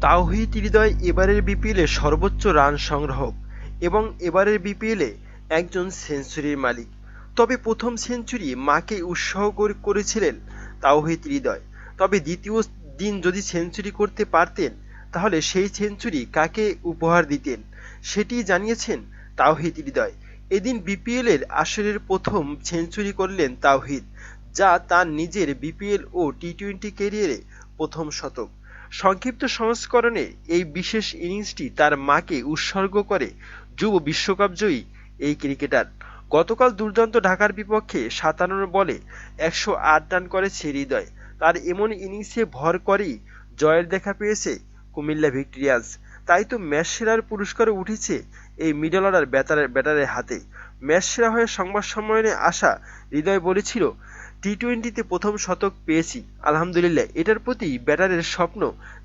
তাওহিদ হৃদয় এবারের বিপিএলে সর্বোচ্চ রান সংগ্রাহক এবং এবারের বিপিএলে একজন সেঞ্চুরির মালিক। তবে প্রথম সেঞ্চুরি মাকে উৎসাহ করেছিলেন তাওহিদ হৃদয়। তবে দ্বিতীয় দিন যদি সেঞ্চুরি করতে পারতেন তাহলে সেই সেঞ্চুরি কাকে উপহার দিতেন সেটি জানিয়েছেন তাওহিদ হৃদয়। এদিন বিপিএলের আসরের প্রথম সেঞ্চুরি করলেন তাওহিদ, যা তার নিজের বিপিএল ও টি-টোয়েন্টি ক্যারিয়ারে প্রথম শতক। সংক্ষিপ্ত সংস্করণে এই বিশেষ ইনিংসটি তার মাকে উৎসর্গ করে যুব বিশ্বকাপজয়ী এই ক্রিকেটার। গতকাল দুর্দান্ত ঢাকার বিপক্ষে ৫৭ বলে ১০৮ রান করেছে হৃদয়। তার এমন ইনিংসে ভর করেই জয়ের দেখা পেয়েছে কুমিল্লা ভিক্টোরিয়ান্স। তাই তো ম্যাচ সেরার পুরস্কারও উঠেছে এই মিডল অর্ডার ব্যাটারের হাতে। ম্যাচ সেরা হয়ে সংবাদ সম্মেলনে আসা হৃদয় বলেছিল, টি-টোয়েন্টিতে প্রথম শতক পেয়েছি, আলহামদুলিল্লাহ। এটার প্রতি ব্যাটারের স্বপ্ন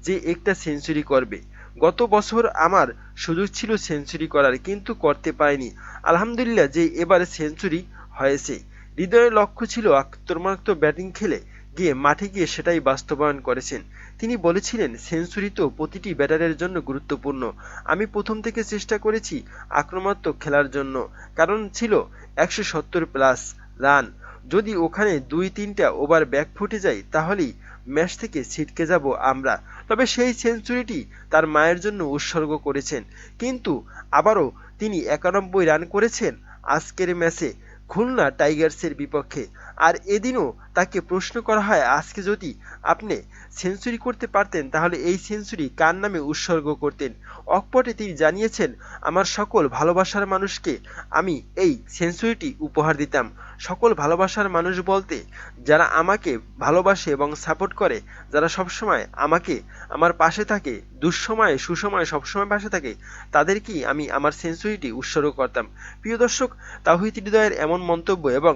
যে একটা সেঞ্চুরি করবে। গত বছর আমার সুযোগ ছিল সেঞ্চুরি করার, কিন্তু করতে পারিনি। আলহামদুলিল্লাহ যে এবার সেঞ্চুরি হয়েছে। হৃদয়ের লক্ষ্য ছিল আক্রমণাত্মক ব্যাটিং খেলে গিয়ে মাঠে গিয়ে সেটাই বাস্তবায়ন করেছেন। তিনি বলেছিলেন, সেঞ্চুরি তো প্রতিটি ব্যাটারের জন্য গুরুত্বপূর্ণ। আমি প্রথম থেকে চেষ্টা করেছি আক্রমণাত্মক খেলার জন্য, কারণ ছিল ১৭০+ রান। যদি ওখানে ২-৩টা ওভার ব্যাকফুটে যাই তাহলেই ম্যাচ থেকে ছিটকে যাব আমরা। তবে সেই সেঞ্চুরিটি তার মায়ের জন্য উৎসর্গ করেছেন। কিন্তু আবারও তিনি ৯১ রান করেছেন আজকের ম্যাচে খুলনা টাইগার্সের বিপক্ষে। আর এদিনও তাকে প্রশ্ন করা হয়, আজকে যদি আপনি সেঞ্চুরি করতে পারতেন তাহলে এই সেঞ্চুরি কার নামে উৎসর্গ করতেন। অকপটে তিনি জানিয়েছেন, আমার সকল ভালোবাসার মানুষকে আমি এই সেঞ্চুরিটি উপহার দিতাম। সকল ভালোবাসার মানুষ বলতে যারা আমাকে ভালোবাসে এবং সাপোর্ট করে, যারা সবসময় আমাকে আমার পাশে থাকে, দুঃসময়ে সুসময়ে সবসময় পাশে থাকে, তাদেরকেই আমি আমার সেঞ্চুরিটি উৎসর্গ করতাম। প্রিয় দর্শক, তাওহিদ হৃদয়ের এমন মন্তব্য এবং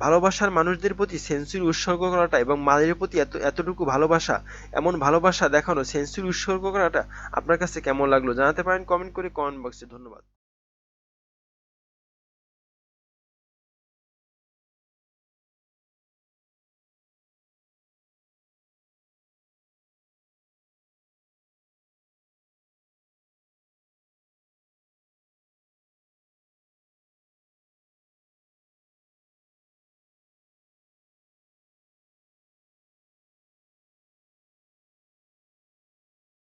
ভালোবাসার মানুষদের প্রতি সেঞ্চুরি উৎসর্গ করাটা এবং মায়ের প্রতি এতটুকু ভালোবাসা, এমন ভালোবাসা দেখানো, সেঞ্চুরি উৎসর্গ করাটা আপনার কাছে কেমন লাগলো জানাতে পারেন কমেন্ট করে কমেন্ট বক্সে। ধন্যবাদ।